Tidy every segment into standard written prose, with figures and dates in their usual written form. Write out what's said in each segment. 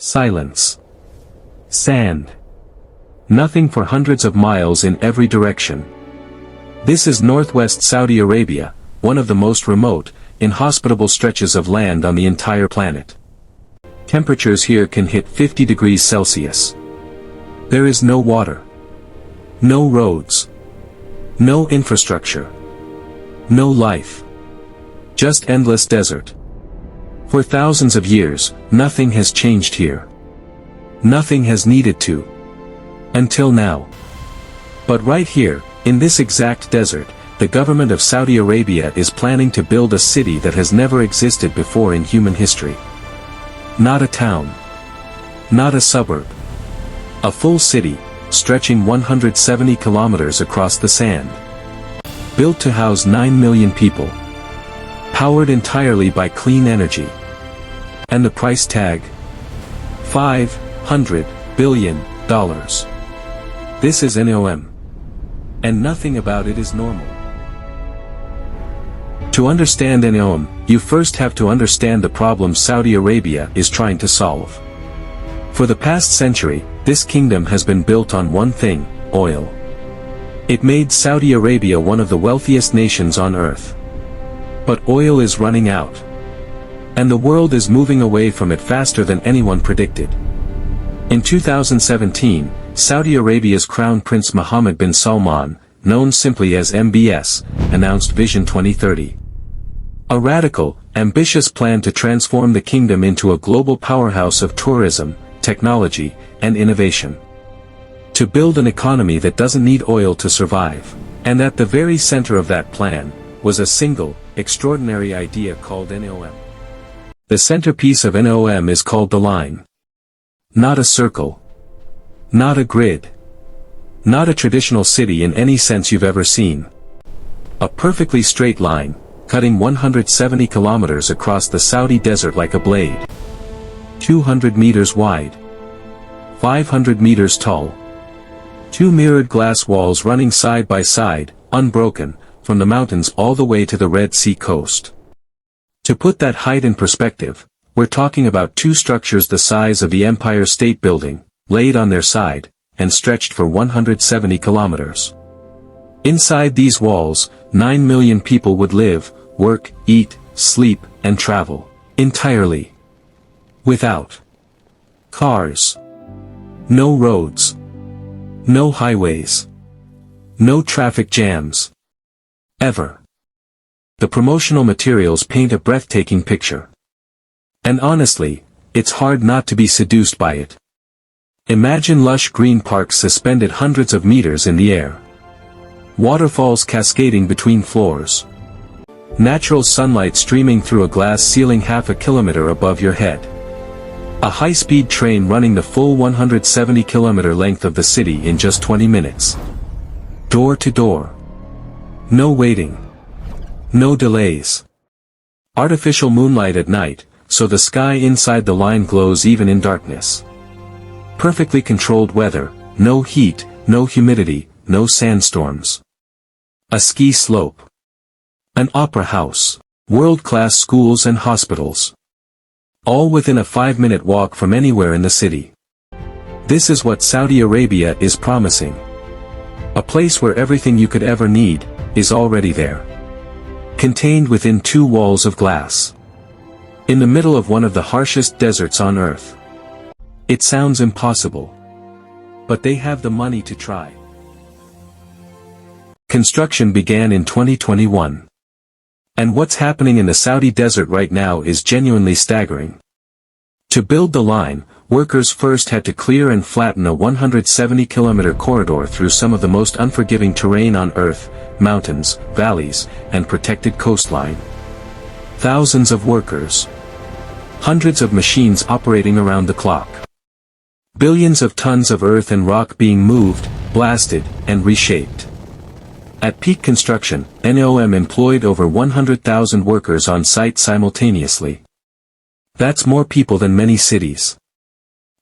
Silence. Sand. Nothing for hundreds of miles in every direction. This is northwest Saudi Arabia, one of the most remote, inhospitable stretches of land on the entire planet. Temperatures here can hit 50 degrees Celsius. There is no water. No roads. No infrastructure. No life. Just endless desert. For thousands of years, nothing has changed here. Nothing has needed to. Until now. But right here, in this exact desert, the government of Saudi Arabia is planning to build a city that has never existed before in human history. Not a town. Not a suburb. A full city, stretching 170 kilometers across the sand. Built to house 9 million people. Powered entirely by clean energy. And the price tag? $500 billion. This is NEOM. And nothing about it is normal. To understand NEOM, you first have to understand the problem Saudi Arabia is trying to solve. For the past century, this kingdom has been built on one thing: oil. It made Saudi Arabia one of the wealthiest nations on earth. But oil is running out. And the world is moving away from it faster than anyone predicted. In 2017, Saudi Arabia's Crown Prince Mohammed bin Salman, known simply as MBS, announced Vision 2030. A radical, ambitious plan to transform the kingdom into a global powerhouse of tourism, technology, and innovation. To build an economy that doesn't need oil to survive. And at the very center of that plan, was a single, extraordinary idea called NEOM. The centerpiece of NEOM is called the line. Not a circle. Not a grid. Not a traditional city in any sense you've ever seen. A perfectly straight line, cutting 170 kilometers across the Saudi desert like a blade. 200 meters wide. 500 meters tall. Two mirrored glass walls running side by side, unbroken, from the mountains all the way to the Red Sea coast. To put that height in perspective, we're talking about two structures the size of the Empire State Building, laid on their side, and stretched for 170 kilometers. Inside these walls, 9 million people would live, work, eat, sleep, and travel, entirely. Without cars. No roads. No highways. No traffic jams. Ever. The promotional materials paint a breathtaking picture. And honestly, it's hard not to be seduced by it. Imagine lush green parks suspended hundreds of meters in the air. Waterfalls cascading between floors. Natural sunlight streaming through a glass ceiling half a kilometer above your head. A high-speed train running the full 170-kilometer length of the city in just 20 minutes. Door to door. No waiting. No delays. Artificial moonlight at night, so the sky inside the line glows even in darkness. Perfectly controlled weather, no heat, no humidity, no sandstorms. A ski slope. An opera house. World-class schools and hospitals. All within a 5-minute walk from anywhere in the city. This is what Saudi Arabia is promising. A place where everything you could ever need, is already there. Contained within 2 walls of glass. In the middle of one of the harshest deserts on earth. It sounds impossible. But they have the money to try. Construction began in 2021. And what's happening in the Saudi desert right now is genuinely staggering. To build the line, workers first had to clear and flatten a 170-kilometer corridor through some of the most unforgiving terrain on Earth, mountains, valleys, and protected coastline. Thousands of workers. Hundreds of machines operating around the clock. Billions of tons of earth and rock being moved, blasted, and reshaped. At peak construction, NEOM employed over 100,000 workers on site simultaneously. That's more people than many cities.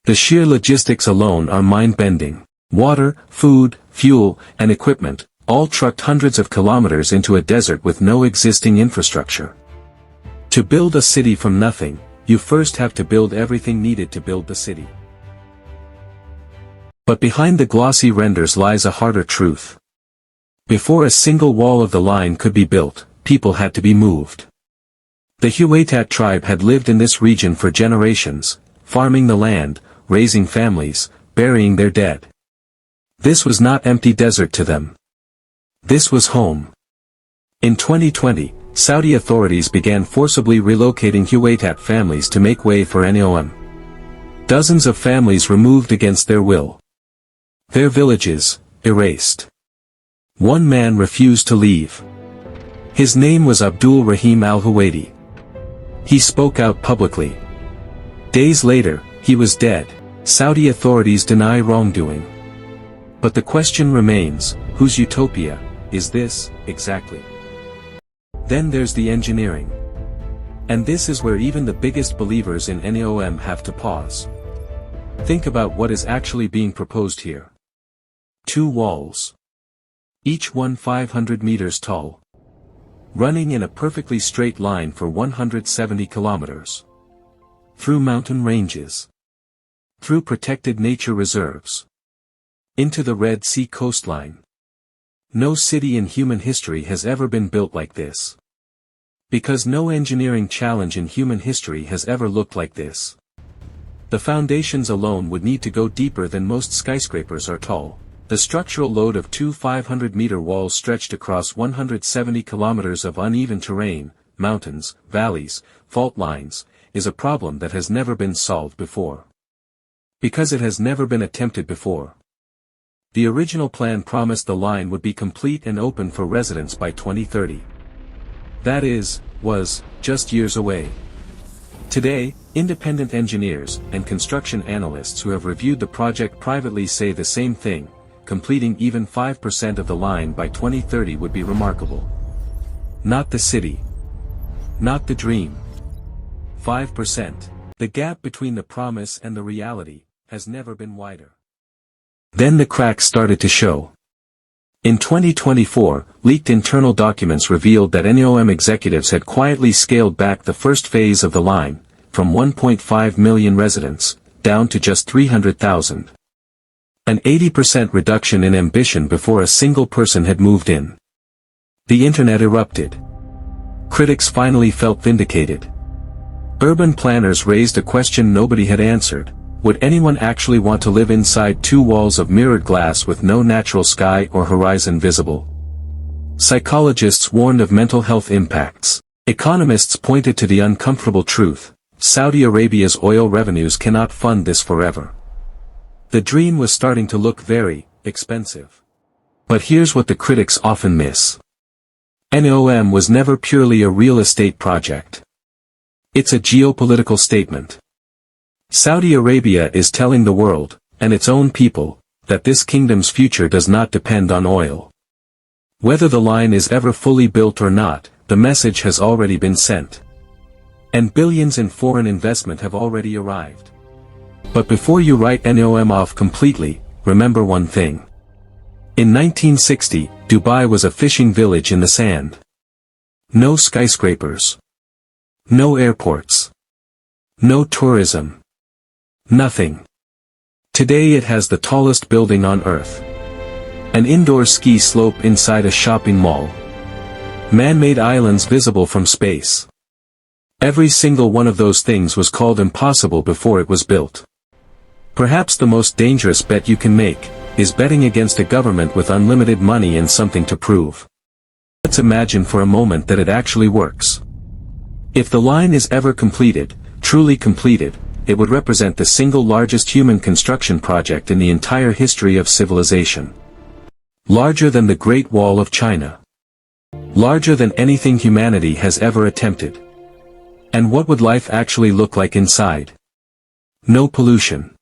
The sheer logistics alone are mind-bending. Water, food, fuel, and equipment, all trucked hundreds of kilometers into a desert with no existing infrastructure. To build a city from nothing, you first have to build everything needed to build the city. But behind the glossy renders lies a harder truth. Before a single wall of the line could be built, people had to be moved. The Huaytat tribe had lived in this region for generations, farming the land, raising families, burying their dead. This was not empty desert to them. This was home. In 2020, Saudi authorities began forcibly relocating Huaytat families to make way for NEOM. Dozens of families removed against their will. Their villages, erased. One man refused to leave. His name was Abdul Rahim al-Huwaidi. He spoke out publicly. Days later, he was dead. Saudi authorities deny wrongdoing. But the question remains, whose utopia is this, exactly? Then there's the engineering. And this is where even the biggest believers in NEOM have to pause. Think about what is actually being proposed here. 2 walls. Each one 500 meters tall. Running in a perfectly straight line for 170 kilometers. Through mountain ranges. Through protected nature reserves. Into the Red Sea coastline. No city in human history has ever been built like this. Because no engineering challenge in human history has ever looked like this. The foundations alone would need to go deeper than most skyscrapers are tall. The structural load of 2 500-meter walls stretched across 170 kilometers of uneven terrain, mountains, valleys, fault lines, is a problem that has never been solved before. Because it has never been attempted before. The original plan promised the line would be complete and open for residents by 2030. That was just years away. Today, independent engineers and construction analysts who have reviewed the project privately say the same thing. Completing even 5% of the line by 2030 would be remarkable. Not the city. Not the dream. 5%. The gap between the promise and the reality has never been wider. Then the cracks started to show. In 2024, leaked internal documents revealed that NEOM executives had quietly scaled back the first phase of the line, from 1.5 million residents, down to just 300,000. An 80% reduction in ambition before a single person had moved in. The internet erupted. Critics finally felt vindicated. Urban planners raised a question nobody had answered. Would anyone actually want to live inside 2 walls of mirrored glass with no natural sky or horizon visible? Psychologists warned of mental health impacts. Economists pointed to the uncomfortable truth. Saudi Arabia's oil revenues cannot fund this forever. The dream was starting to look very expensive. But here's what the critics often miss. NEOM was never purely a real estate project. It's a geopolitical statement. Saudi Arabia is telling the world, and its own people, that this kingdom's future does not depend on oil. Whether the line is ever fully built or not, the message has already been sent. And billions in foreign investment have already arrived. But before you write NEOM off completely, remember one thing. In 1960, Dubai was a fishing village in the sand. No skyscrapers. No airports. No tourism. Nothing. Today it has the tallest building on Earth. An indoor ski slope inside a shopping mall. Man-made islands visible from space. Every single one of those things was called impossible before it was built. Perhaps the most dangerous bet you can make is betting against a government with unlimited money and something to prove. Let's imagine for a moment that it actually works. If the line is ever completed, truly completed, it would represent the single largest human construction project in the entire history of civilization. Larger than the Great Wall of China. Larger than anything humanity has ever attempted. And what would life actually look like inside? No pollution.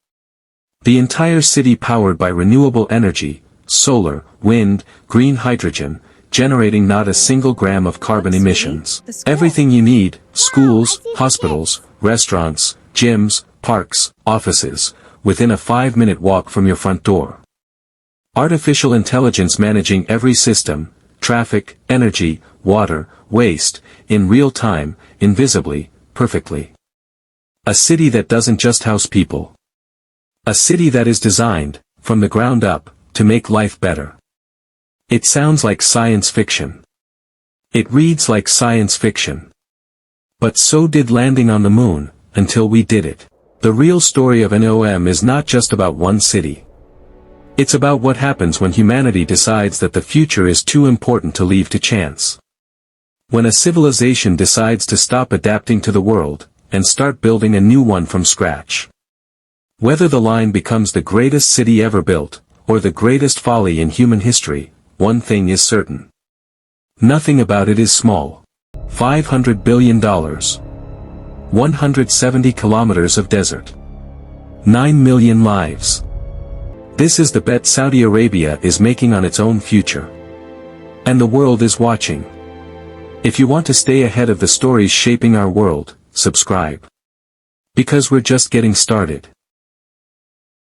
The entire city powered by renewable energy, solar, wind, green hydrogen, generating not a single gram of carbon emissions. Everything you need, schools, hospitals, restaurants, gyms, parks, offices, within a 5-minute walk from your front door. Artificial intelligence managing every system, traffic, energy, water, waste, in real time, invisibly, perfectly. A city that doesn't just house people. A city that is designed, from the ground up, to make life better. It sounds like science fiction. It reads like science fiction. But so did landing on the moon, until we did it. The real story of NEOM is not just about one city. It's about what happens when humanity decides that the future is too important to leave to chance. When a civilization decides to stop adapting to the world, and start building a new one from scratch. Whether the line becomes the greatest city ever built, or the greatest folly in human history, one thing is certain. Nothing about it is small. $500 billion. 170 kilometers of desert. 9 million lives. This is the bet Saudi Arabia is making on its own future. And the world is watching. If you want to stay ahead of the stories shaping our world, subscribe. Because we're just getting started.